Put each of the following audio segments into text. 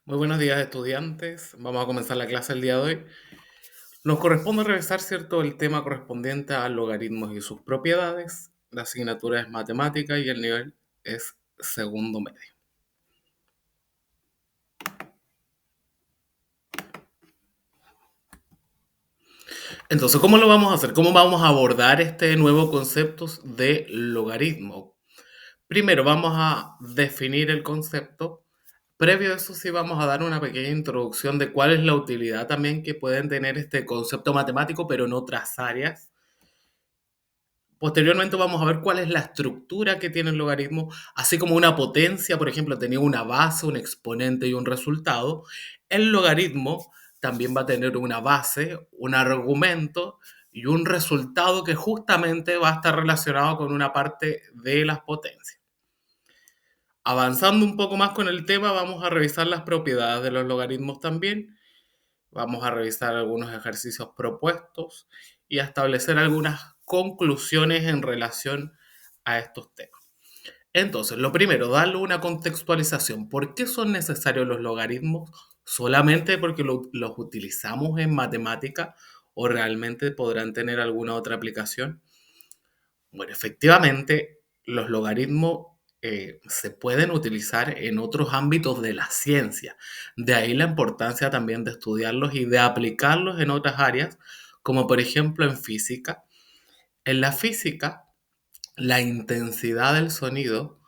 Muy buenos días, estudiantes. Vamos a comenzar la clase el día de hoy. Nos corresponde revisar, ¿cierto?, el tema correspondiente a logaritmos y sus propiedades. La asignatura es matemática y el nivel es segundo medio. Entonces, ¿cómo lo vamos a hacer? ¿Cómo vamos a abordar este nuevo concepto de logaritmo? Primero vamos a definir el concepto. Previo a eso sí vamos a dar una pequeña introducción de cuál es la utilidad también que pueden tener este concepto matemático, pero en otras áreas. Posteriormente vamos a ver cuál es la estructura que tiene el logaritmo, así como una potencia, por ejemplo, tenía una base, un exponente y un resultado. El logaritmo también va a tener una base, un argumento y un resultado que justamente va a estar relacionado con una parte de las potencias. Avanzando un poco más con el tema, vamos a revisar las propiedades de los logaritmos también. Vamos a revisar algunos ejercicios propuestos y a establecer algunas conclusiones en relación a estos temas. Entonces, lo primero, darle una contextualización. ¿Por qué son necesarios los logaritmos? ¿Solamente porque los utilizamos en matemática o realmente podrán tener alguna otra aplicación? Bueno, efectivamente, los logaritmos se pueden utilizar en otros ámbitos de la ciencia. De ahí la importancia también de estudiarlos y de aplicarlos en otras áreas, como por ejemplo en física. En la física, la intensidad del sonido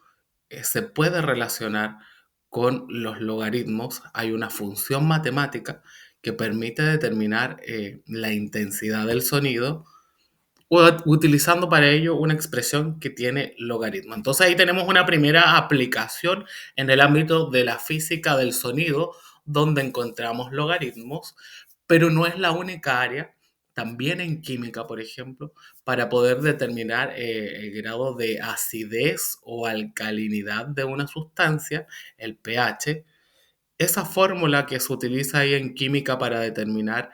se puede relacionar con los logaritmos. Hay una función matemática que permite determinar la intensidad del sonido utilizando para ello una expresión que tiene logaritmo. Entonces ahí tenemos una primera aplicación en el ámbito de la física del sonido, donde encontramos logaritmos, pero no es la única área. También en química, por ejemplo, para poder determinar el grado de acidez o alcalinidad de una sustancia, el pH, esa fórmula que se utiliza ahí en química para determinar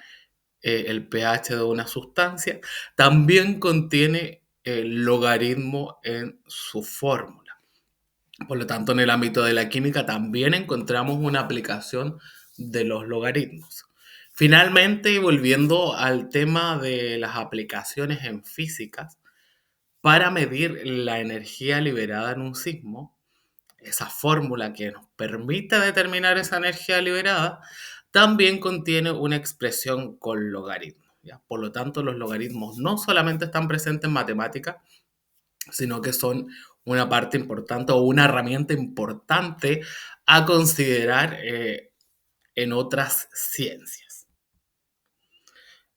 el pH de una sustancia, también contiene el logaritmo en su fórmula. Por lo tanto, en el ámbito de la química también encontramos una aplicación de los logaritmos. Finalmente, y volviendo al tema de las aplicaciones en físicas, para medir la energía liberada en un sismo, esa fórmula que nos permite determinar esa energía liberada, también contiene una expresión con logaritmos, ¿ya? Por lo tanto, los logaritmos no solamente están presentes en matemáticas, sino que son una parte importante o una herramienta importante a considerar en otras ciencias.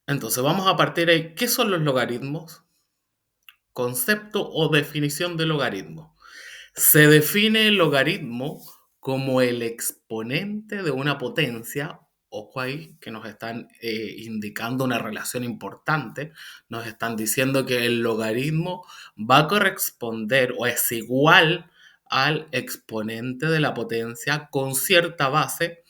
Entonces, vamos a partir ahí. ¿Qué son los logaritmos? Concepto o definición de logaritmo. Se define el logaritmo como el exponente de una potencia. Ojo ahí, que nos están indicando una relación importante. Nos están diciendo que el logaritmo va a corresponder o es igual al exponente de la potencia con cierta base.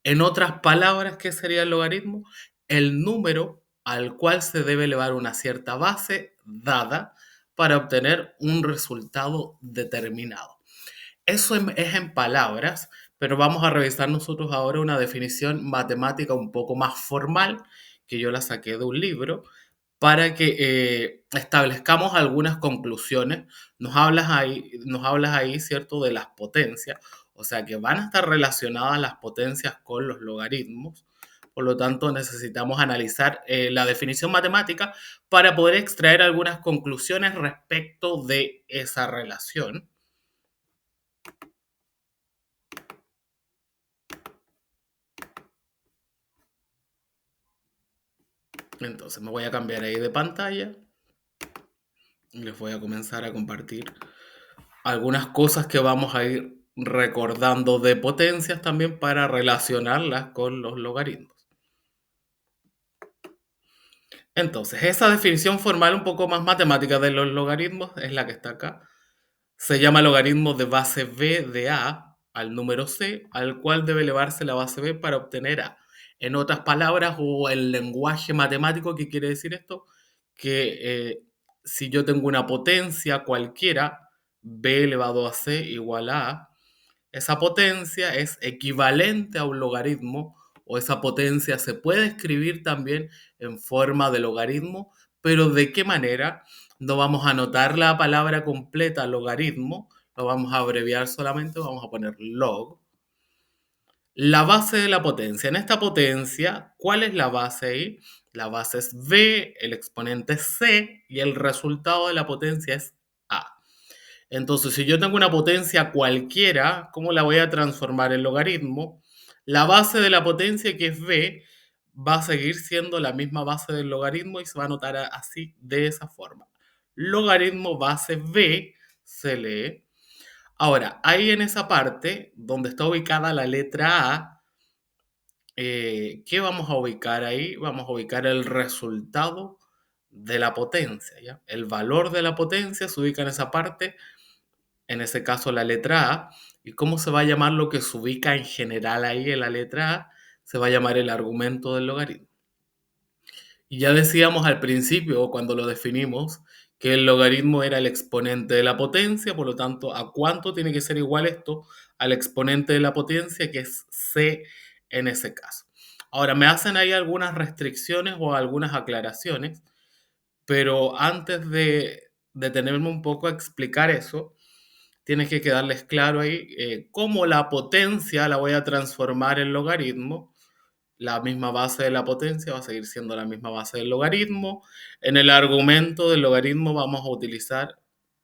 En otras palabras, ¿qué sería el logaritmo? El número al cual se debe elevar una cierta base dada para obtener un resultado determinado. Eso es en palabras, pero vamos a revisar nosotros ahora una definición matemática un poco más formal, que yo la saqué de un libro, para que establezcamos algunas conclusiones. Nos hablas ahí, ¿cierto?, de las potencias, o sea que van a estar relacionadas las potencias con los logaritmos. Por lo tanto, necesitamos analizar la definición matemática para poder extraer algunas conclusiones respecto de esa relación. Entonces me voy a cambiar ahí de pantalla y les voy a comenzar a compartir algunas cosas que vamos a ir recordando de potencias también para relacionarlas con los logaritmos. Entonces, esa definición formal un poco más matemática de los logaritmos es la que está acá. Se llama logaritmo de base b de a al número c, al cual debe elevarse la base b para obtener a. En otras palabras, o el lenguaje matemático, ¿qué quiere decir esto? Que si yo tengo una potencia cualquiera, b elevado a c igual a, esa potencia es equivalente a un logaritmo o esa potencia se puede escribir también en forma de logaritmo, pero ¿de qué manera? No vamos a anotar la palabra completa logaritmo, lo vamos a abreviar solamente, vamos a poner log. La base de la potencia. En esta potencia, ¿cuál es la base ahí? La base es b, el exponente es c y el resultado de la potencia es a. Entonces, si yo tengo una potencia cualquiera, ¿cómo la voy a transformar en logaritmo? La base de la potencia, que es b, va a seguir siendo la misma base del logaritmo y se va a anotar así, de esa forma. Logaritmo base b se lee. Ahora, ahí en esa parte donde está ubicada la letra A, ¿qué vamos a ubicar ahí? Vamos a ubicar el resultado de la potencia, ¿ya? El valor de la potencia se ubica en esa parte, en ese caso la letra A. ¿Y cómo se va a llamar lo que se ubica en general ahí en la letra A? Se va a llamar el argumento del logaritmo. Y ya decíamos al principio, cuando lo definimos, que el logaritmo era el exponente de la potencia, por lo tanto, ¿a cuánto tiene que ser igual esto? Al exponente de la potencia, que es c en ese caso. Ahora, me hacen ahí algunas restricciones o algunas aclaraciones, pero antes de detenerme un poco a explicar eso, tienes que quedarles claro ahí cómo la potencia la voy a transformar en logaritmo. La misma base de la potencia va a seguir siendo la misma base del logaritmo. En el argumento del logaritmo vamos a utilizar,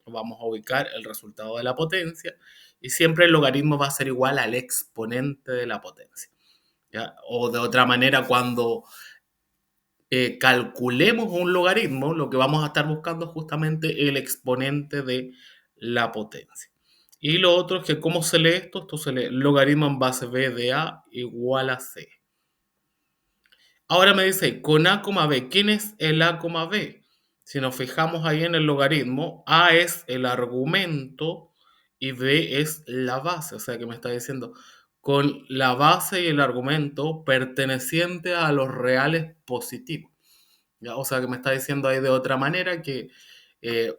vamos a ubicar el resultado de la potencia y siempre el logaritmo va a ser igual al exponente de la potencia, ¿ya? O de otra manera, cuando calculemos un logaritmo, lo que vamos a estar buscando es justamente el exponente de la potencia. Y lo otro es que, ¿cómo se lee esto? Esto se lee logaritmo en base b de a igual a c. Ahora me dice, con a, b, ¿quién es el a, b? Si nos fijamos ahí en el logaritmo, a es el argumento y b es la base. O sea que me está diciendo, con la base y el argumento perteneciente a los reales positivos. ¿Ya? O sea que me está diciendo ahí de otra manera que eh,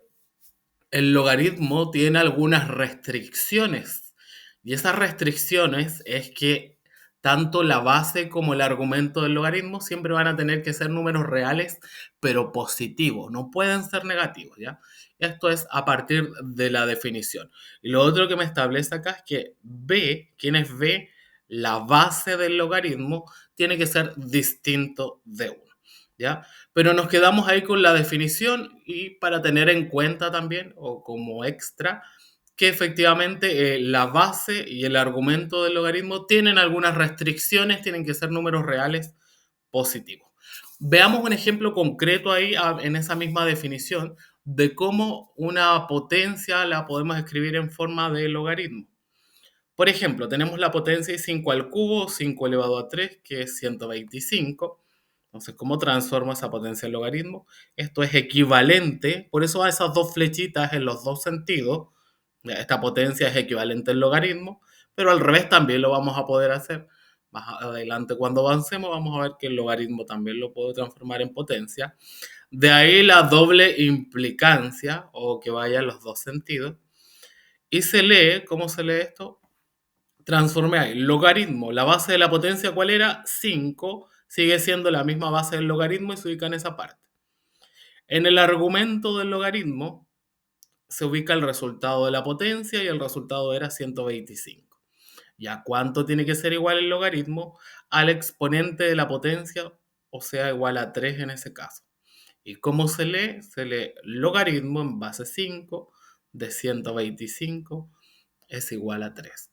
el logaritmo tiene algunas restricciones. Y esas restricciones es que tanto la base como el argumento del logaritmo siempre van a tener que ser números reales, pero positivos, no pueden ser negativos, ¿ya? Esto es a partir de la definición. Y lo otro que me establece acá es que b, ¿quién es b? La base del logaritmo tiene que ser distinto de 1, ¿ya? Pero nos quedamos ahí con la definición y para tener en cuenta también, o como extra, que efectivamente la base y el argumento del logaritmo tienen algunas restricciones, tienen que ser números reales positivos. Veamos un ejemplo concreto ahí en esa misma definición de cómo una potencia la podemos escribir en forma de logaritmo. Por ejemplo, tenemos la potencia de 5 al cubo, 5 elevado a 3, que es 125. Entonces, ¿cómo transformo esa potencia en logaritmo? Esto es equivalente, por eso a esas dos flechitas en los dos sentidos, esta potencia es equivalente al logaritmo, pero al revés también lo vamos a poder hacer. Más adelante, cuando avancemos, vamos a ver que el logaritmo también lo puedo transformar en potencia. De ahí la doble implicancia, o que vaya en los dos sentidos. Y se lee, ¿cómo se lee esto? Transformé ahí. Logaritmo. La base de la potencia, ¿cuál era? 5. Sigue siendo la misma base del logaritmo y se ubica en esa parte. En el argumento del logaritmo se ubica el resultado de la potencia y el resultado era 125. ¿Ya cuánto tiene que ser igual el logaritmo? Al exponente de la potencia, o sea, igual a 3 en ese caso. ¿Y cómo se lee? Se lee logaritmo en base 5 de 125 es igual a 3.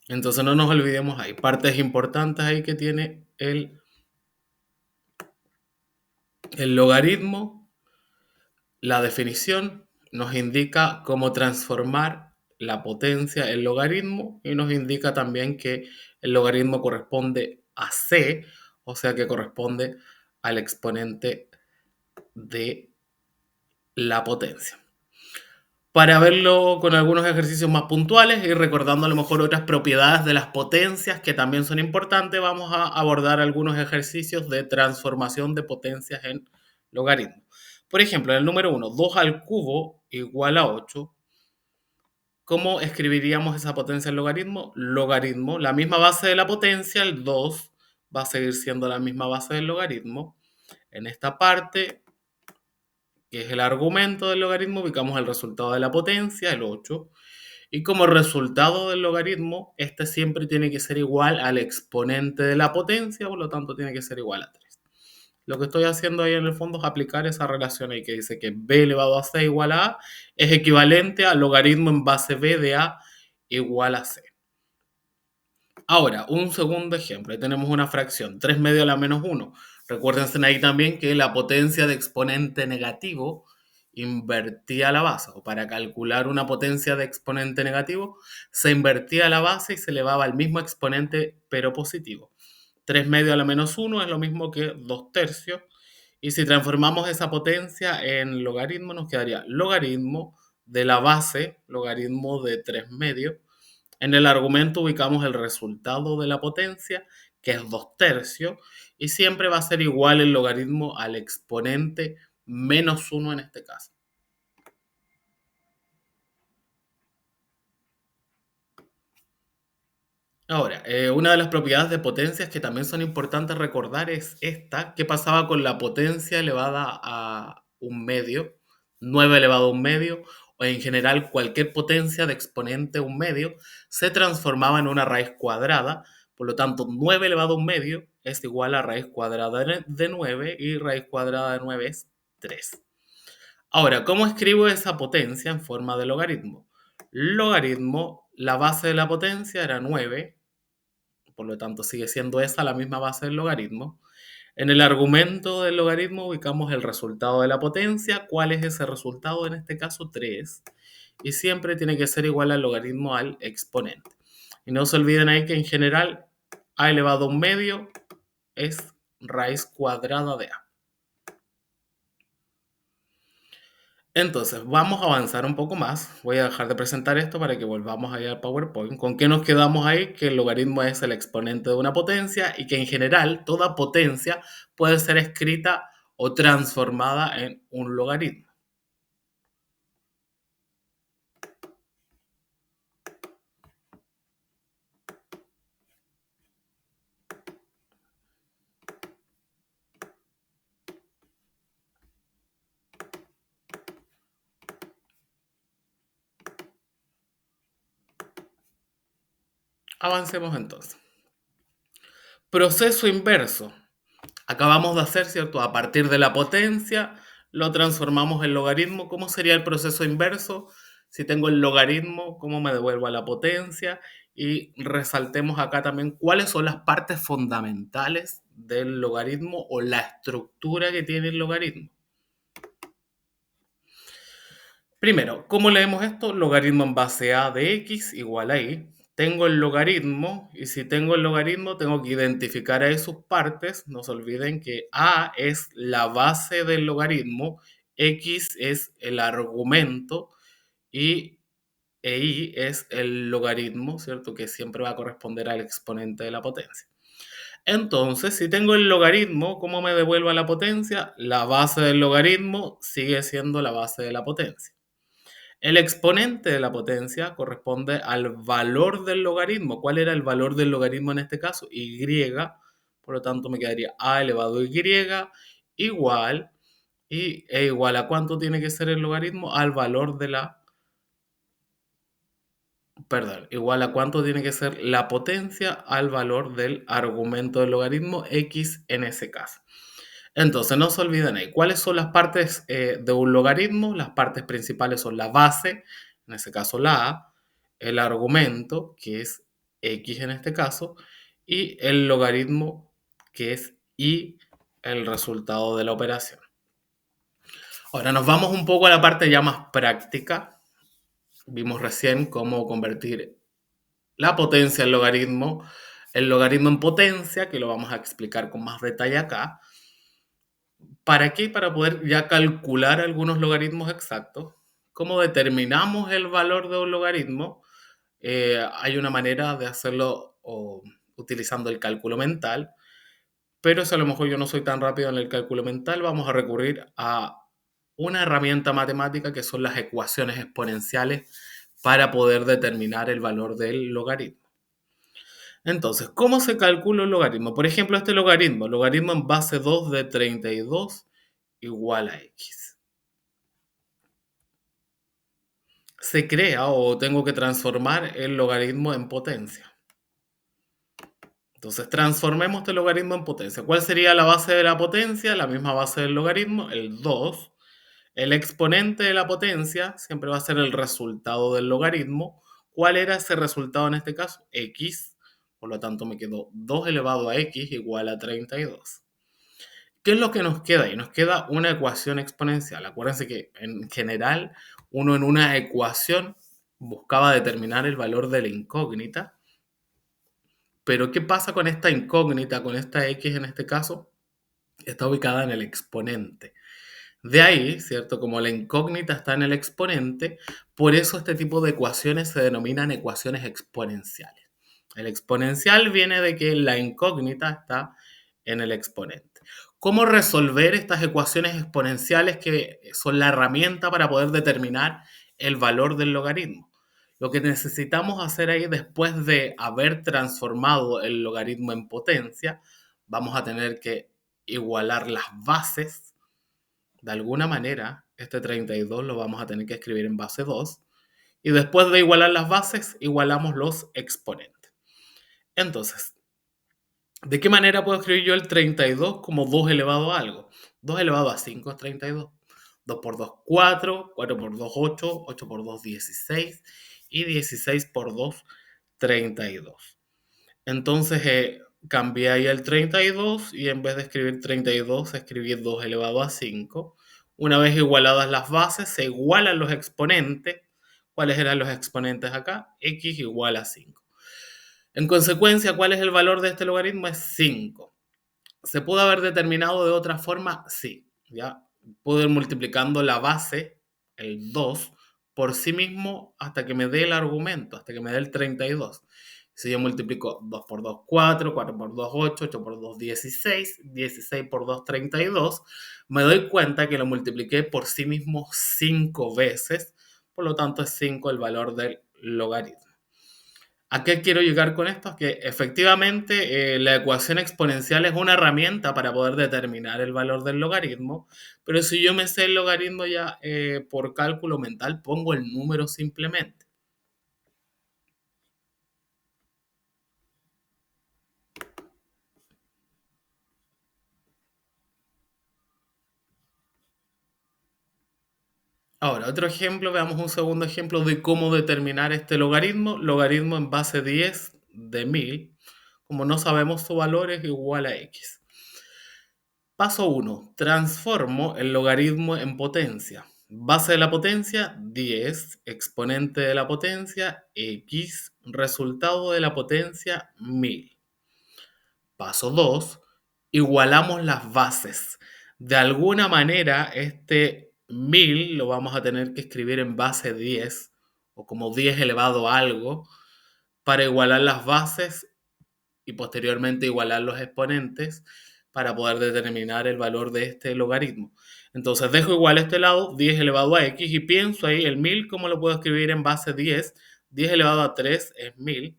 Entonces no nos olvidemos, hay partes importantes ahí que tiene el logaritmo. La definición nos indica cómo transformar la potencia en logaritmo y nos indica también que el logaritmo corresponde a c, o sea que corresponde al exponente de la potencia. Para verlo con algunos ejercicios más puntuales y recordando a lo mejor otras propiedades de las potencias que también son importantes, vamos a abordar algunos ejercicios de transformación de potencias en logaritmos. Por ejemplo, en el número 1, 2 al cubo igual a 8. ¿Cómo escribiríamos esa potencia en logaritmo? Logaritmo, la misma base de la potencia, el 2 va a seguir siendo la misma base del logaritmo. En esta parte, que es el argumento del logaritmo, ubicamos el resultado de la potencia, el 8. Y como resultado del logaritmo, este siempre tiene que ser igual al exponente de la potencia, por lo tanto tiene que ser igual a 3. Lo que estoy haciendo ahí en el fondo es aplicar esa relación ahí que dice que b elevado a c igual a es equivalente al logaritmo en base b de a igual a c. Ahora, un segundo ejemplo. Ahí tenemos una fracción, 3 medio a la menos 1. Recuérdense ahí también que la potencia de exponente negativo invertía la base. O para calcular una potencia de exponente negativo, se invertía la base y se elevaba al mismo exponente pero positivo. 3 medio a la menos 1 es lo mismo que 2 tercios. Y si transformamos esa potencia en logaritmo, nos quedaría logaritmo de la base, logaritmo de 3 medios. En el argumento ubicamos el resultado de la potencia, que es 2 tercios, y siempre va a ser igual el logaritmo al exponente menos 1 en este caso. Ahora, una de las propiedades de potencias que también son importantes recordar es esta, que pasaba con la potencia elevada a un medio, 9 elevado a un medio, o en general cualquier potencia de exponente a un medio, se transformaba en una raíz cuadrada. Por lo tanto, 9 elevado a un medio es igual a raíz cuadrada de 9 y raíz cuadrada de 9 es 3. Ahora, ¿cómo escribo esa potencia en forma de logaritmo? Logaritmo, la base de la potencia era 9, por lo tanto sigue siendo esa la misma base del logaritmo. En el argumento del logaritmo ubicamos el resultado de la potencia. ¿Cuál es ese resultado? En este caso 3. Y siempre tiene que ser igual al logaritmo al exponente. Y no se olviden ahí que en general a elevado a un medio es raíz cuadrada de a. Entonces, vamos a avanzar un poco más. Voy a dejar de presentar esto para que volvamos ahí al PowerPoint. ¿Con qué nos quedamos ahí? Que el logaritmo es el exponente de una potencia y que en general toda potencia puede ser escrita o transformada en un logaritmo. Avancemos entonces. Proceso inverso. Acabamos de hacer, ¿cierto? A partir de la potencia lo transformamos en logaritmo. ¿Cómo sería el proceso inverso? Si tengo el logaritmo, ¿cómo me devuelvo a la potencia? Y resaltemos acá también cuáles son las partes fundamentales del logaritmo o la estructura que tiene el logaritmo. Primero, ¿cómo leemos esto? Logaritmo en base a de x igual a y. Tengo el logaritmo y si tengo el logaritmo tengo que identificar ahí sus partes. No se olviden que a es la base del logaritmo, x es el argumento y y es el logaritmo, ¿cierto? Que siempre va a corresponder al exponente de la potencia. Entonces, si tengo el logaritmo, ¿cómo me devuelvo a la potencia? La base del logaritmo sigue siendo la base de la potencia. El exponente de la potencia corresponde al valor del logaritmo. ¿Cuál era el valor del logaritmo en este caso? Y. Por lo tanto, me quedaría a elevado a y igual. ¿E igual a cuánto tiene que ser el logaritmo? Al valor de la. Perdón, igual a cuánto tiene que ser la potencia al valor del argumento del logaritmo x en ese caso. Entonces, no se olviden ahí. ¿Cuáles son las partes de un logaritmo? Las partes principales son la base, en este caso la a, el argumento, que es x en este caso, y el logaritmo, que es y, el resultado de la operación. Ahora nos vamos un poco a la parte ya más práctica. Vimos recién cómo convertir la potencia en logaritmo, el logaritmo en potencia, que lo vamos a explicar con más detalle acá. ¿Para qué? Para poder ya calcular algunos logaritmos exactos. ¿Cómo determinamos el valor de un logaritmo? Hay una manera de hacerlo utilizando el cálculo mental, pero si a lo mejor yo no soy tan rápido en el cálculo mental, vamos a recurrir a una herramienta matemática que son las ecuaciones exponenciales para poder determinar el valor del logaritmo. Entonces, ¿cómo se calcula un logaritmo? Por ejemplo, este logaritmo en base 2 de 32 igual a x. Se crea o tengo que transformar el logaritmo en potencia. Entonces, transformemos este logaritmo en potencia. ¿Cuál sería la base de la potencia? La misma base del logaritmo, el 2. El exponente de la potencia siempre va a ser el resultado del logaritmo. ¿Cuál era ese resultado en este caso? X. Por lo tanto, me quedó 2 elevado a x igual a 32. ¿Qué es lo que nos queda ahí? Nos queda una ecuación exponencial. Acuérdense que en general uno en una ecuación buscaba determinar el valor de la incógnita. Pero ¿qué pasa con esta incógnita, con esta x en este caso? Está ubicada en el exponente. De ahí, ¿cierto? Como la incógnita está en el exponente, por eso este tipo de ecuaciones se denominan ecuaciones exponenciales. El exponencial viene de que la incógnita está en el exponente. ¿Cómo resolver estas ecuaciones exponenciales que son la herramienta para poder determinar el valor del logaritmo? Lo que necesitamos hacer ahí después de haber transformado el logaritmo en potencia, vamos a tener que igualar las bases. De alguna manera, este 32 lo vamos a tener que escribir en base 2. Y después de igualar las bases, igualamos los exponentes. Entonces, ¿de qué manera puedo escribir yo el 32 como 2 elevado a algo? 2 elevado a 5 es 32. 2 por 2, 4. 4 por 2, 8. 8 por 2, 16. Y 16 por 2, 32. Entonces, cambié ahí el 32 y en vez de escribir 32, escribí 2 elevado a 5. Una vez igualadas las bases, se igualan los exponentes. ¿Cuáles eran los exponentes acá? X igual a 5. En consecuencia, ¿cuál es el valor de este logaritmo? Es 5. ¿Se pudo haber determinado de otra forma? Sí. ¿Ya? Puedo ir multiplicando la base, el 2, por sí mismo hasta que me dé el argumento, hasta que me dé el 32. Si yo multiplico 2 por 2, 4, 4 por 2, 8, 8 por 2, 16, 16 por 2, 32, me doy cuenta que lo multipliqué por sí mismo 5 veces, por lo tanto es 5 el valor del logaritmo. ¿A qué quiero llegar con esto? Que efectivamente la ecuación exponencial es una herramienta para poder determinar el valor del logaritmo, pero si yo me sé el logaritmo ya por cálculo mental, pongo el número simplemente. Ahora, otro ejemplo, veamos un segundo ejemplo de cómo determinar este logaritmo. Logaritmo en base 10 de 1000. Como no sabemos su valor es igual a x. Paso 1. Transformo el logaritmo en potencia. Base de la potencia, 10. Exponente de la potencia, x. Resultado de la potencia, 1000. Paso 2. Igualamos las bases. De alguna manera, este 1000 lo vamos a tener que escribir en base 10 o como 10 elevado a algo para igualar las bases y posteriormente igualar los exponentes para poder determinar el valor de este logaritmo. Entonces dejo igual a este lado 10 elevado a x y pienso ahí el 1000 como lo puedo escribir en base 10. 10 elevado a 3 es 1000.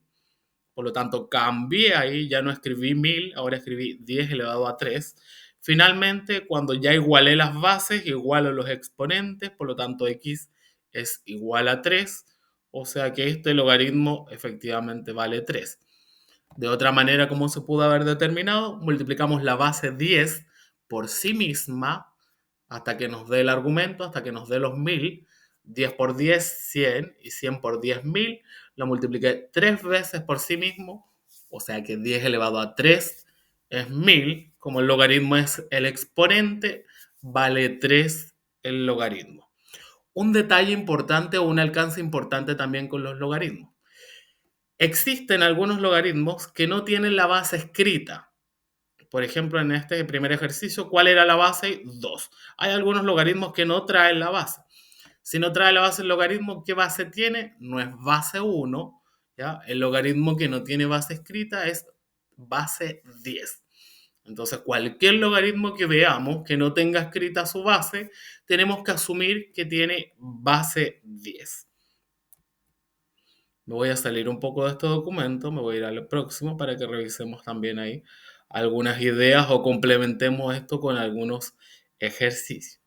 Por lo tanto, cambié ahí, ya no escribí 1000, ahora escribí 10 elevado a 3. Finalmente, cuando ya igualé las bases, igualo los exponentes, por lo tanto x es igual a 3, o sea que este logaritmo efectivamente vale 3. De otra manera, ¿cómo se pudo haber determinado? Multiplicamos la base 10 por sí misma hasta que nos dé el argumento, hasta que nos dé los 1000. 10 por 10, 100 y 100 por 10, 1000. Lo multipliqué 3 veces por sí mismo, o sea que 10 elevado a 3 es 1000. Como el logaritmo es el exponente, vale 3 el logaritmo. Un detalle importante o un alcance importante también con los logaritmos. Existen algunos logaritmos que no tienen la base escrita. Por ejemplo, en este primer ejercicio, ¿cuál era la base? 2. Hay algunos logaritmos que no traen la base. Si no trae la base el logaritmo, ¿qué base tiene? No es base 1. ¿Ya? El logaritmo que no tiene base escrita es base 10. Entonces, cualquier logaritmo que veamos que no tenga escrita su base, tenemos que asumir que tiene base 10. Me voy a salir un poco de este documento, me voy a ir al próximo para que revisemos también ahí algunas ideas o complementemos esto con algunos ejercicios.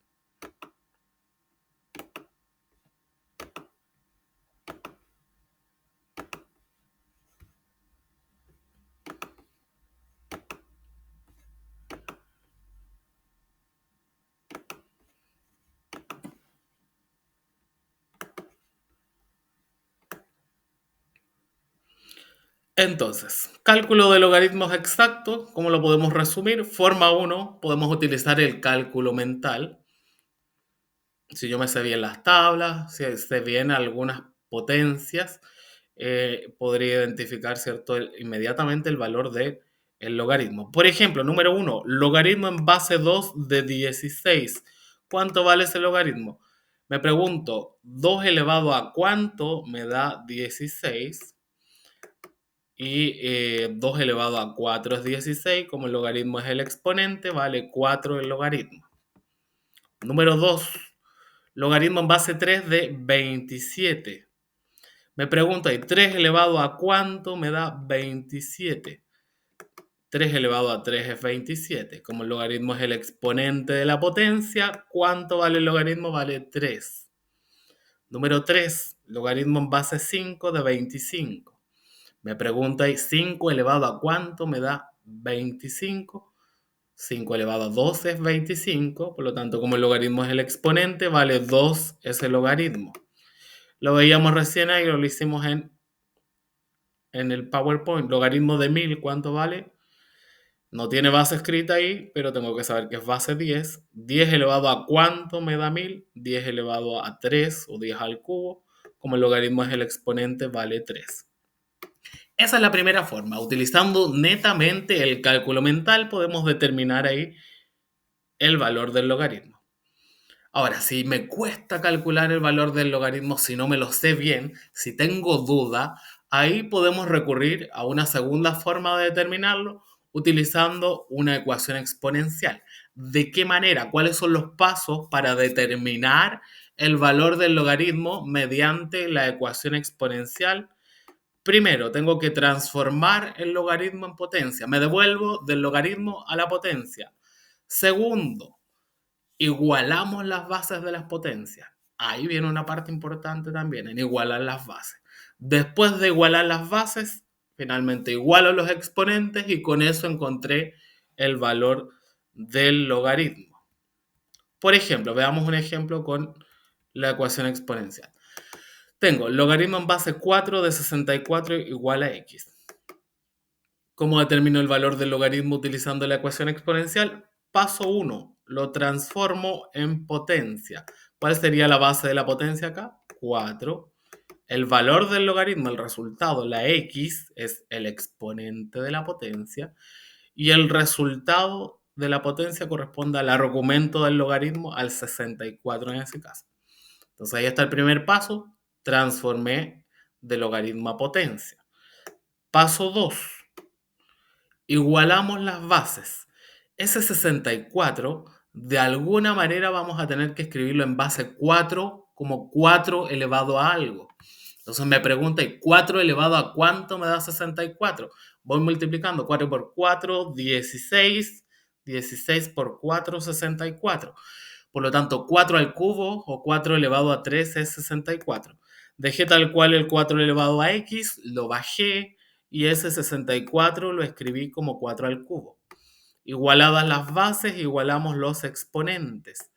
Entonces, cálculo de logaritmos exactos, ¿cómo lo podemos resumir? Forma uno, podemos utilizar el cálculo mental. Si yo me sé bien las tablas, si sé bien algunas potencias, podría identificar, ¿cierto? Inmediatamente el valor del logaritmo. Por ejemplo, número uno, logaritmo en base 2 de 16. ¿Cuánto vale ese logaritmo? Me pregunto, 2 elevado a cuánto me da 16 y 2 elevado a 4 es 16. Como el logaritmo es el exponente, vale 4 el logaritmo. Número 2, logaritmo en base 3 de 27. Me pregunto ahí, 3 elevado a cuánto me da 27. 3 elevado a 3 es 27. Como el logaritmo es el exponente de la potencia, ¿cuánto vale el logaritmo? Vale 3. Número 3, logaritmo en base 5 de 25. Me pregunto ahí, 5 elevado a cuánto me da 25. 5 elevado a 2 es 25, por lo tanto, como el logaritmo es el exponente, vale 2 ese logaritmo. Lo veíamos recién ahí, lo hicimos en el PowerPoint. Logaritmo de 1000, ¿cuánto vale? No tiene base escrita ahí, pero tengo que saber que es base 10. 10 elevado a cuánto me da 1000? 10 elevado a 3 o 10 al cubo. Como el logaritmo es el exponente, vale 3. Esa es la primera forma. Utilizando netamente el cálculo mental, podemos determinar ahí el valor del logaritmo. Ahora, si me cuesta calcular el valor del logaritmo, si no me lo sé bien, si tengo duda, ahí podemos recurrir a una segunda forma de determinarlo utilizando una ecuación exponencial. ¿De qué manera? ¿Cuáles son los pasos para determinar el valor del logaritmo mediante la ecuación exponencial? Primero, tengo que transformar el logaritmo en potencia. Me devuelvo del logaritmo a la potencia. Segundo, igualamos las bases de las potencias. Ahí viene una parte importante también, en igualar las bases. Después de igualar las bases, finalmente igualo los exponentes y con eso encontré el valor del logaritmo. Por ejemplo, veamos un ejemplo con la ecuación exponencial. Tengo logaritmo en base 4 de 64 igual a x. ¿Cómo determino el valor del logaritmo utilizando la ecuación exponencial? Paso 1, lo transformo en potencia. ¿Cuál sería la base de la potencia acá? 4. El valor del logaritmo, el resultado, la x, es el exponente de la potencia. Y el resultado de la potencia corresponde al argumento del logaritmo, al 64 en ese caso. Entonces ahí está el primer paso, transformé de logaritmo a potencia. Paso 2, igualamos las bases. Ese 64, de alguna manera vamos a tener que escribirlo en base 4 como 4 elevado a algo. Entonces me pregunta, ¿y 4 elevado a cuánto me da 64? Voy multiplicando 4 por 4, 16. 16 por 4, 64. Por lo tanto, 4 al cubo o 4 elevado a 3 es 64. Dejé tal cual el 4 elevado a x, lo bajé y ese 64 lo escribí como 4 al cubo. Igualadas las bases, igualamos los exponentes.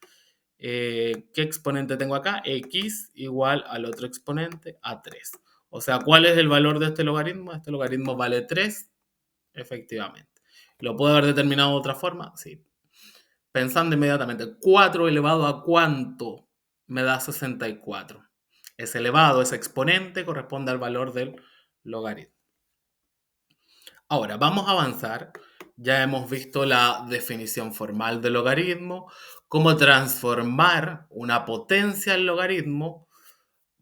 ¿Qué exponente tengo acá? X igual al otro exponente, a 3. O sea, ¿cuál es el valor de este logaritmo? Este logaritmo vale 3, efectivamente. ¿Lo puedo haber determinado de otra forma? Sí. Pensando inmediatamente, 4 elevado a cuánto me da 64. Ese elevado, ese exponente, corresponde al valor del logaritmo. Ahora, vamos a avanzar. Ya hemos visto la definición formal del logaritmo, cómo transformar una potencia en logaritmo,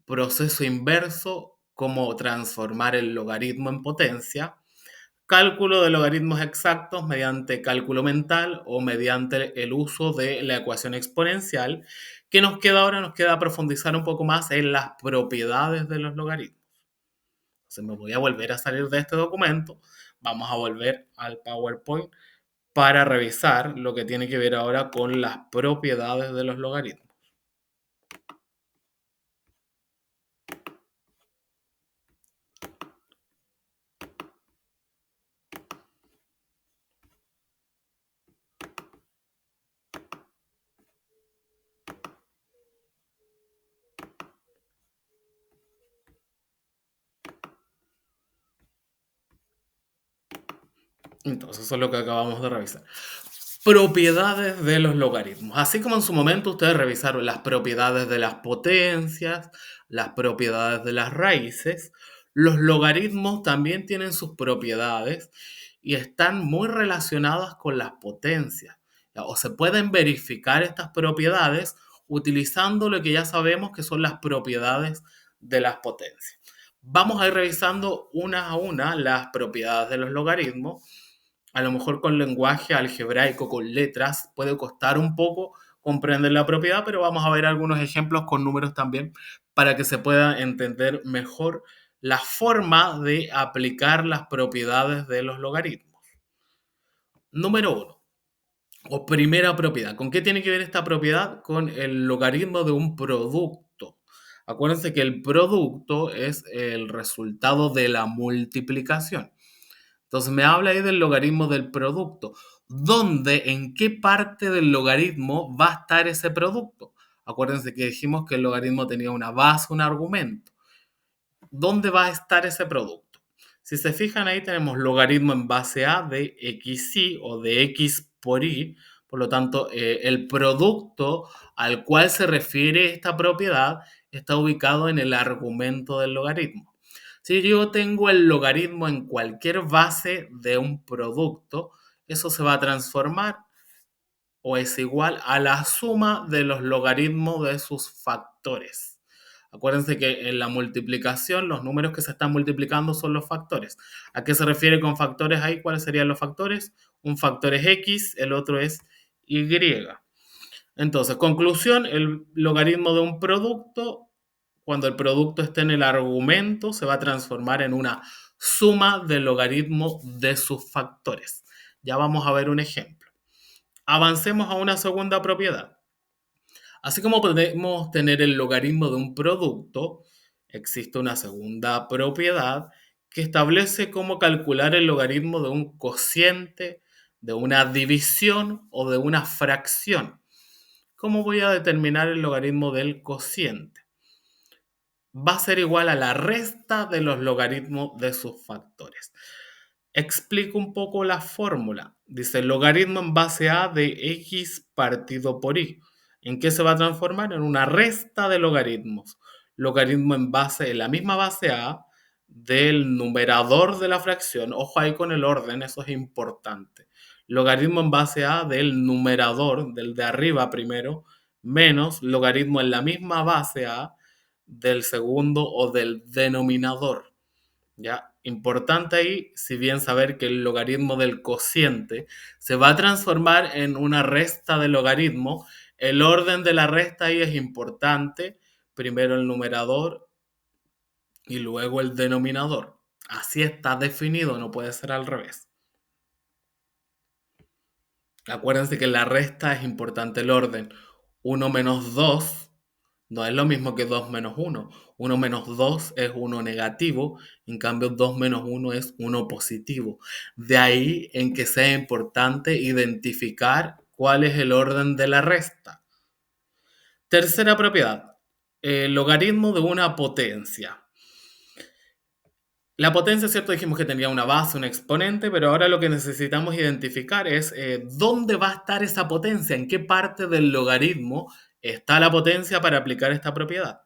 proceso inverso, cómo transformar el logaritmo en potencia, cálculo de logaritmos exactos mediante cálculo mental o mediante el uso de la ecuación exponencial. ¿Qué nos queda ahora? Nos queda profundizar un poco más en las propiedades de los logaritmos. Entonces me voy a volver a salir de este documento, vamos a volver al PowerPoint para revisar lo que tiene que ver ahora con las propiedades de los logaritmos. Entonces, eso es lo que acabamos de revisar. Propiedades de los logaritmos. Así como en su momento ustedes revisaron las propiedades de las potencias, las propiedades de las raíces, los logaritmos también tienen sus propiedades y están muy relacionadas con las potencias. O se pueden verificar estas propiedades utilizando lo que ya sabemos que son las propiedades de las potencias. Vamos a ir revisando una a una las propiedades de los logaritmos. A lo mejor con lenguaje algebraico, con letras, puede costar un poco comprender la propiedad, pero vamos a ver algunos ejemplos con números también para que se pueda entender mejor la forma de aplicar las propiedades de los logaritmos. Número uno, o primera propiedad. ¿Con qué tiene que ver esta propiedad? Con el logaritmo de un producto. Acuérdense que el producto es el resultado de la multiplicación. Entonces me habla ahí del logaritmo del producto. ¿Dónde, en qué parte del logaritmo va a estar ese producto? Acuérdense que dijimos que el logaritmo tenía una base, un argumento. ¿Dónde va a estar ese producto? Si se fijan ahí tenemos logaritmo en base a de xy o de x por y. Por lo tanto, el producto al cual se refiere esta propiedad está ubicado en el argumento del logaritmo. Si yo tengo el logaritmo en cualquier base de un producto, eso se va a transformar o es igual a la suma de los logaritmos de sus factores. Acuérdense que en la multiplicación los números que se están multiplicando son los factores. ¿A qué se refiere con factores ahí? ¿Cuáles serían los factores? Un factor es x, el otro es y. Entonces, conclusión, el logaritmo de un producto, cuando el producto esté en el argumento, se va a transformar en una suma del logaritmo de sus factores. Ya vamos a ver un ejemplo. Avancemos a una segunda propiedad. Así como podemos tener el logaritmo de un producto, existe una segunda propiedad que establece cómo calcular el logaritmo de un cociente, de una división o de una fracción. ¿Cómo voy a determinar el logaritmo del cociente? Va a ser igual a la resta de los logaritmos de sus factores. Explico un poco la fórmula. Dice logaritmo en base a de x partido por y. ¿En qué se va a transformar? En una resta de logaritmos. Logaritmo en base, en la misma base a del numerador de la fracción. Ojo ahí con el orden, eso es importante. Logaritmo en base a del numerador, del de arriba primero, menos logaritmo en la misma base a del segundo o del denominador. ¿Ya? Importante ahí, si bien saber que el logaritmo del cociente se va a transformar en una resta de logaritmo, el orden de la resta ahí es importante. Primero el numerador y luego el denominador. Así está definido, no puede ser al revés. Acuérdense que en la resta es importante el orden. 1 menos 2 no es lo mismo que 2 menos 1. 1 menos 2 es 1 negativo, en cambio 2 menos 1 es 1 positivo. De ahí en que sea importante identificar cuál es el orden de la resta. Tercera propiedad, el logaritmo de una potencia. La potencia, ¿cierto? Dijimos que tenía una base, un exponente, pero ahora lo que necesitamos identificar es dónde va a estar esa potencia, en qué parte del logaritmo está la potencia para aplicar esta propiedad.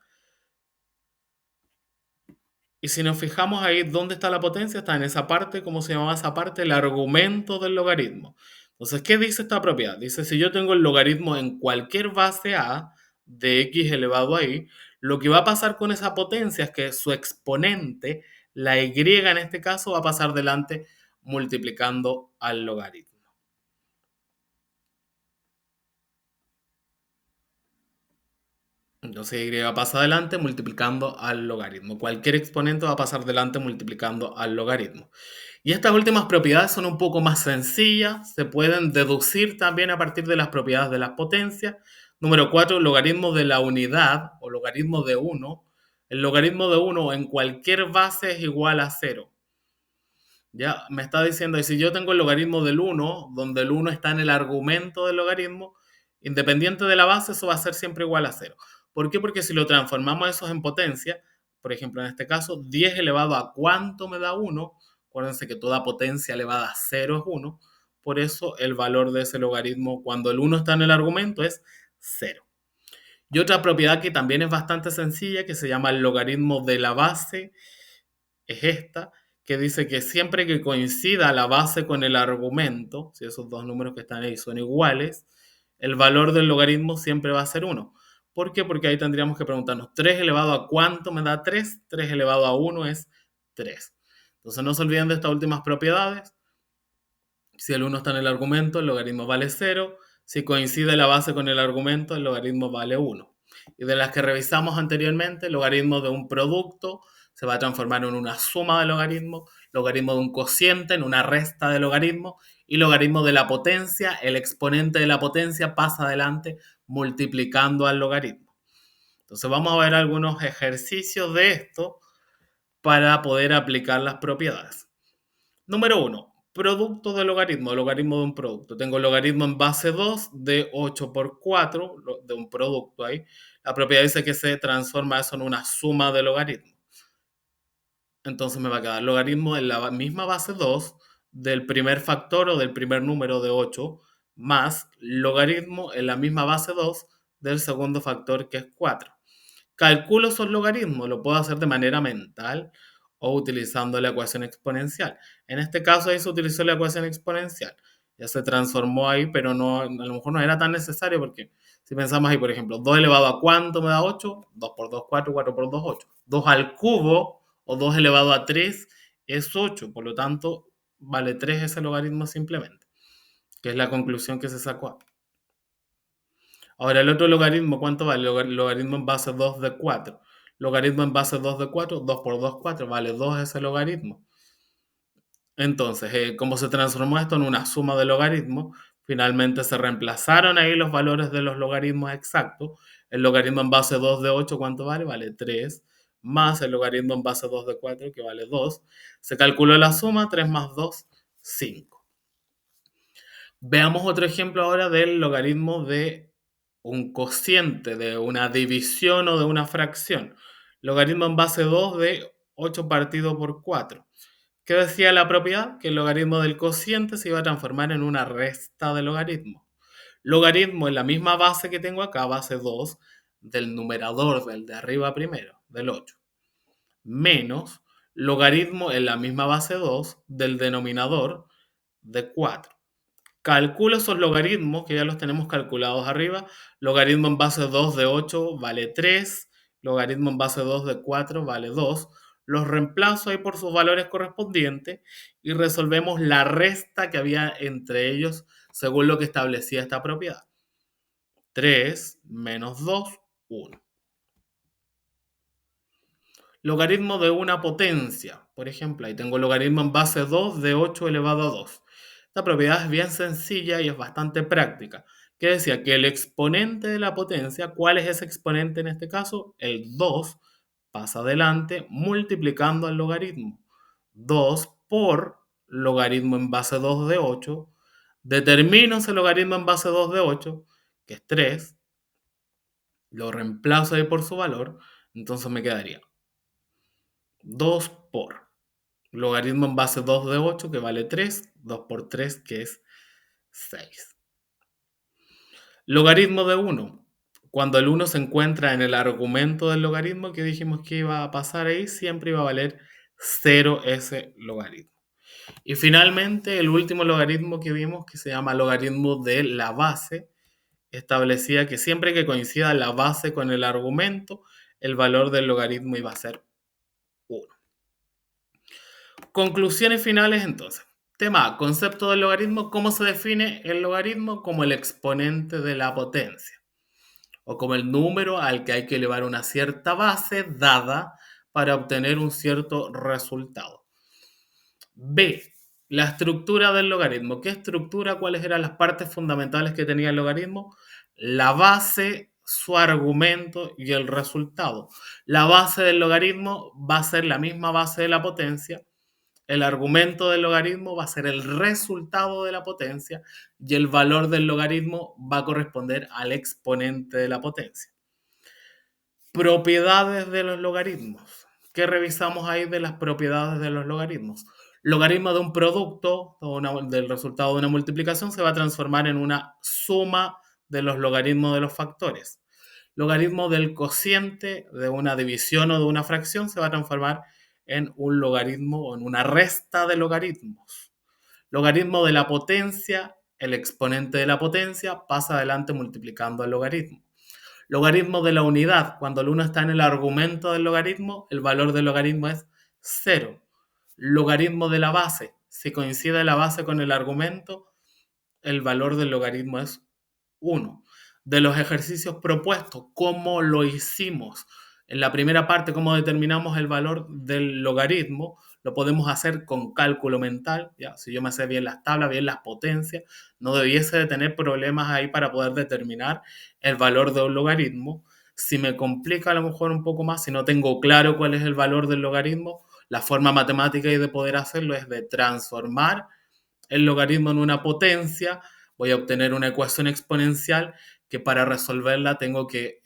Y si nos fijamos ahí, ¿dónde está la potencia? Está en esa parte, ¿cómo se llamaba esa parte? El argumento del logaritmo. Entonces, ¿qué dice esta propiedad? Dice, si yo tengo el logaritmo en cualquier base a de x elevado a y, lo que va a pasar con esa potencia es que su exponente, la y en este caso, va a pasar delante multiplicando al logaritmo. Entonces y pasa adelante multiplicando al logaritmo. Cualquier exponente va a pasar delante multiplicando al logaritmo. Y estas últimas propiedades son un poco más sencillas, se pueden deducir también a partir de las propiedades de las potencias. Número 4, logaritmo de la unidad o logaritmo de 1. El logaritmo de 1 en cualquier base es igual a 0. Ya me está diciendo, y si yo tengo el logaritmo del 1, donde el 1 está en el argumento del logaritmo, independiente de la base, eso va a ser siempre igual a 0. ¿Por qué? Porque si lo transformamos eso en potencia, por ejemplo, en este caso, 10 elevado a ¿cuánto me da 1? Acuérdense que toda potencia elevada a 0 es 1. Por eso el valor de ese logaritmo, cuando el 1 está en el argumento, es 0. Y otra propiedad que también es bastante sencilla, que se llama el logaritmo de la base, es esta, que dice que siempre que coincida la base con el argumento, si esos dos números que están ahí son iguales, el valor del logaritmo siempre va a ser 1. ¿Por qué? Porque ahí tendríamos que preguntarnos, 3 elevado a ¿cuánto me da 3? 3 elevado a 1 es 3. Entonces no se olviden de estas últimas propiedades. Si el 1 está en el argumento, el logaritmo vale 0. Si coincide la base con el argumento, el logaritmo vale 1. Y de las que revisamos anteriormente, el logaritmo de un producto se va a transformar en una suma de logaritmos, logaritmo de un cociente en una resta de logaritmos, y logaritmo de la potencia, el exponente de la potencia pasa adelante multiplicando al logaritmo. Entonces vamos a ver algunos ejercicios de esto para poder aplicar las propiedades. Número 1, producto de logaritmo, logaritmo de un producto. Tengo el logaritmo en base 2 de 8 por 4, de un producto ahí. La propiedad dice que se transforma eso en una suma de logaritmos. Entonces me va a quedar logaritmo en la misma base 2 del primer factor o del primer número de 8 más logaritmo en la misma base 2 del segundo factor que es 4. Calculo esos logaritmos, lo puedo hacer de manera mental o utilizando la ecuación exponencial. En este caso ahí se utilizó la ecuación exponencial. Ya se transformó ahí, pero no, a lo mejor no era tan necesario porque si pensamos ahí, por ejemplo, 2 elevado a ¿cuánto me da 8? 2 por 2, 4, 4 por 2, 8. 2 al cubo o 2 elevado a 3 es 8, por lo tanto vale 3 ese logaritmo simplemente, que es la conclusión que se sacó. Ahora, el otro logaritmo, ¿cuánto vale? Logaritmo en base 2 de 4. Logaritmo en base 2 de 4, 2 por 2, 4, vale 2 ese logaritmo. Entonces, como se transformó esto en una suma de logaritmos, finalmente se reemplazaron ahí los valores de los logaritmos exactos. El logaritmo en base 2 de 8, ¿cuánto vale? Vale 3, más el logaritmo en base 2 de 4, que vale 2. Se calculó la suma, 3 más 2, 5. Veamos otro ejemplo ahora del logaritmo de un cociente, de una división o de una fracción. Logaritmo en base 2 de 8 partido por 4. ¿Qué decía la propiedad? Que el logaritmo del cociente se iba a transformar en una resta de logaritmo. Logaritmo en la misma base que tengo acá, base 2, del numerador, del de arriba primero, del 8, menos logaritmo en la misma base 2 del denominador de 4. Calculo esos logaritmos, que ya los tenemos calculados arriba. Logaritmo en base 2 de 8 vale 3. Logaritmo en base 2 de 4 vale 2. Los reemplazo ahí por sus valores correspondientes y resolvemos la resta que había entre ellos según lo que establecía esta propiedad. 3 menos 2, 1. Logaritmo de una potencia. Por ejemplo, ahí tengo logaritmo en base 2 de 8 elevado a 2. Esta propiedad es bien sencilla y es bastante práctica. Que decía que el exponente de la potencia, ¿cuál es ese exponente en este caso? El 2 pasa adelante multiplicando al logaritmo. 2 por logaritmo en base 2 de 8. Determino ese logaritmo en base 2 de 8, que es 3. Lo reemplazo ahí por su valor. Entonces me quedaría 2 por logaritmo en base 2 de 8, que vale 3. 2 por 3, que es 6. Logaritmo de 1. Cuando el 1 se encuentra en el argumento del logaritmo que dijimos que iba a pasar ahí, siempre iba a valer 0 ese logaritmo. Y finalmente, el último logaritmo que vimos, que se llama logaritmo de la base, establecía que siempre que coincida la base con el argumento, el valor del logaritmo iba a ser 1. Conclusiones finales entonces. Tema A, concepto del logaritmo. ¿Cómo se define el logaritmo? Como el exponente de la potencia. o como el número al que hay que elevar una cierta base dada para obtener un cierto resultado. B. La estructura del logaritmo. ¿Qué estructura? ¿Cuáles eran las partes fundamentales que tenía el logaritmo? La base, su argumento y el resultado. La base del logaritmo va a ser la misma base de la potencia. El argumento del logaritmo va a ser el resultado de la potencia y el valor del logaritmo va a corresponder al exponente de la potencia. Propiedades de los logaritmos. ¿Qué revisamos ahí de las propiedades de los logaritmos? Logaritmo de un producto o del resultado de una multiplicación se va a transformar en una suma de los logaritmos de los factores. Logaritmo del cociente de una división o de una fracción se va a transformar en un logaritmo o en una resta de logaritmos. Logaritmo de la potencia, el exponente de la potencia pasa adelante multiplicando el logaritmo. Logaritmo de la unidad, cuando el 1 está en el argumento del logaritmo, el valor del logaritmo es 0. Logaritmo de la base, si coincide la base con el argumento, el valor del logaritmo es 1. De los ejercicios propuestos, ¿cómo lo hicimos? En la primera parte, ¿cómo determinamos el valor del logaritmo? Lo podemos hacer con cálculo mental, ¿ya? Si yo me sé bien las tablas, bien las potencias, no debiese de tener problemas ahí para poder determinar el valor de un logaritmo. Si me complica a lo mejor un poco más, si no tengo claro cuál es el valor del logaritmo, la forma matemática y de poder hacerlo es de transformar el logaritmo en una potencia, voy a obtener una ecuación exponencial que para resolverla tengo que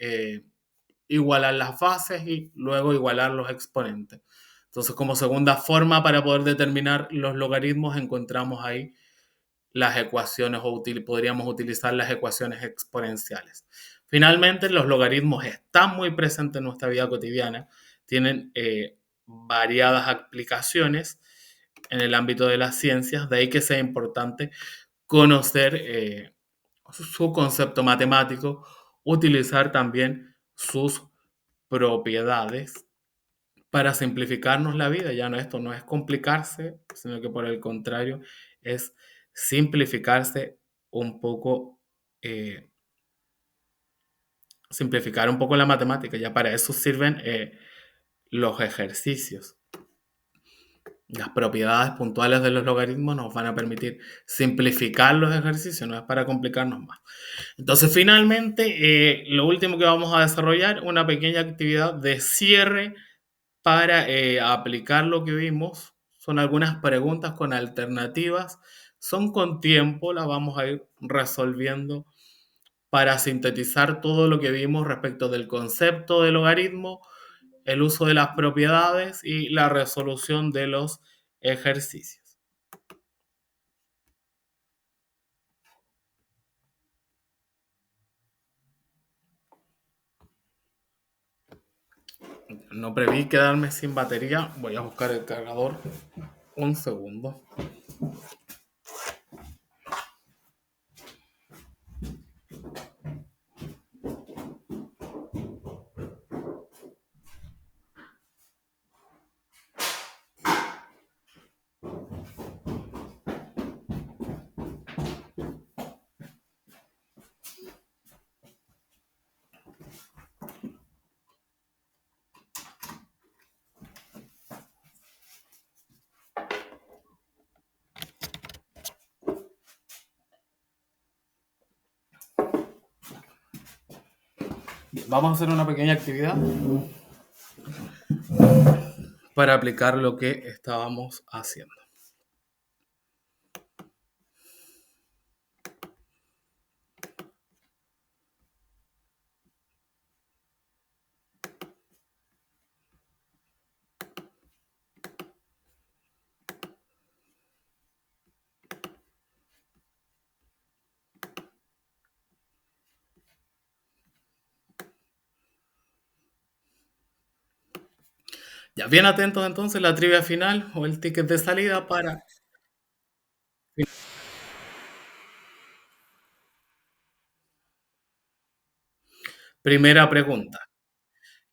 igualar las bases y luego igualar los exponentes. Entonces, como segunda forma para poder determinar los logaritmos, encontramos ahí las ecuaciones o podríamos utilizar las ecuaciones exponenciales. Finalmente, los logaritmos están muy presentes en nuestra vida cotidiana, tienen variadas aplicaciones en el ámbito de las ciencias, de ahí que sea importante conocer su concepto matemático, utilizar también sus propiedades para simplificarnos la vida. Ya no, esto no es complicarse, sino que por el contrario es simplificarse un poco, eh, simplificar un poco la matemática. Ya para eso sirven los ejercicios. Las propiedades puntuales de los logaritmos nos van a permitir simplificar los ejercicios, no es para complicarnos más. Entonces, finalmente, lo último que vamos a desarrollar, una pequeña actividad de cierre para aplicar lo que vimos. Son algunas preguntas con alternativas. Son con tiempo, las vamos a ir resolviendo para sintetizar todo lo que vimos respecto del concepto del logaritmo, el uso de las propiedades y la resolución de los ejercicios. No preví quedarme sin batería. Voy a buscar el cargador. Un segundo. Bien, vamos a hacer una pequeña actividad para aplicar lo que estábamos haciendo. Ya, bien atentos entonces, la trivia final o el ticket de salida para... Primera pregunta.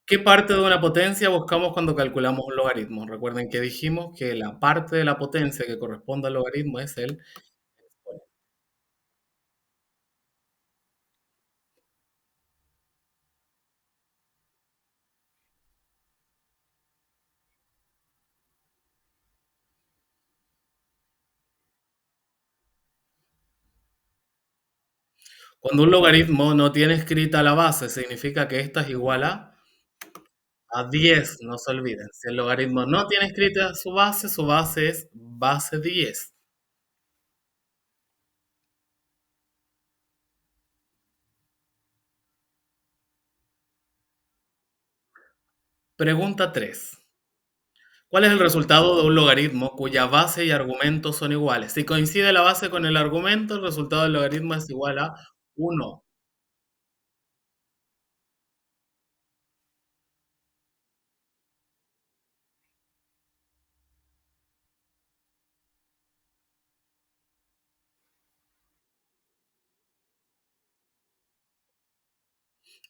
¿Qué parte de una potencia buscamos cuando calculamos un logaritmo? Recuerden que dijimos que la parte de la potencia que corresponde al logaritmo es el exponente. Cuando un logaritmo no tiene escrita la base, significa que esta es igual a 10, no se olviden. Si el logaritmo no tiene escrita su base es base 10. Pregunta 3. ¿Cuál es el resultado de un logaritmo cuya base y argumento son iguales? Si coincide la base con el argumento, el resultado del logaritmo es igual a 1.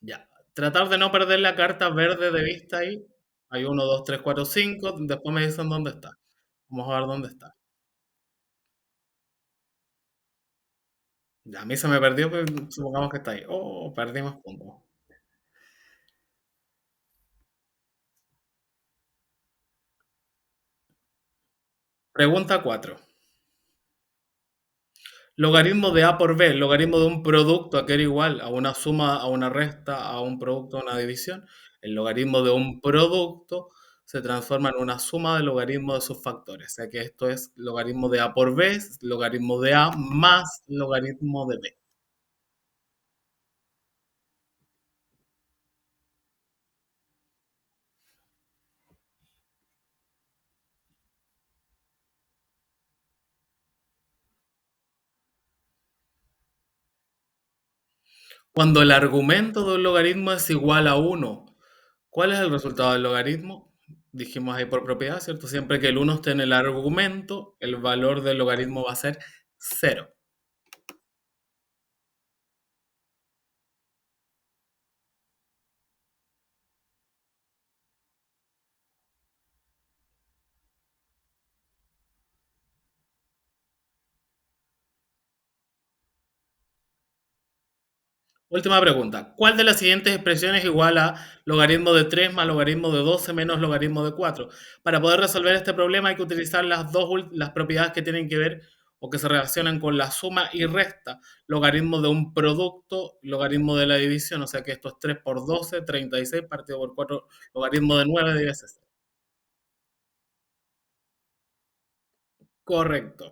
Ya. Tratar de no perder la carta verde de vista ahí. Hay uno, 2, 3, 4, 5. Después me dicen dónde está. Vamos a ver dónde está. Ya, a mí se me perdió, pero supongamos que está ahí. Oh, perdimos puntos. Pregunta 4. Logaritmo de A por B, logaritmo de un producto a que era igual a una suma, a una resta, a un producto, a una división. El logaritmo de un producto se transforma en una suma de logaritmo de sus factores. O sea que esto es logaritmo de A por B, es logaritmo de A más logaritmo de B. Cuando el argumento de un logaritmo es igual a uno, ¿cuál es el resultado del logaritmo? Dijimos ahí por propiedad, ¿cierto? Siempre que el uno esté en el argumento, el valor del logaritmo va a ser cero. Última pregunta. ¿Cuál de las siguientes expresiones es igual a logaritmo de 3 más logaritmo de 12 menos logaritmo de 4? Para poder resolver este problema hay que utilizar las propiedades que tienen que ver o que se relacionan con la suma y resta. Logaritmo de un producto, logaritmo de la división, o sea que esto es 3 por 12, 36 partido por 4, logaritmo de 9 debe ser. Correcto.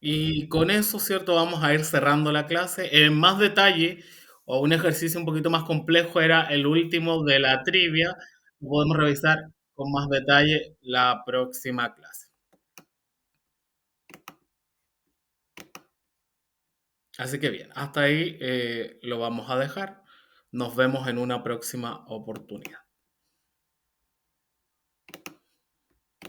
Y con eso, ¿cierto? Vamos a ir cerrando la clase. En más detalle, o un ejercicio un poquito más complejo, era el último de la trivia. Podemos revisar con más detalle la próxima clase. Así que bien, hasta ahí lo vamos a dejar. Nos vemos en una próxima oportunidad.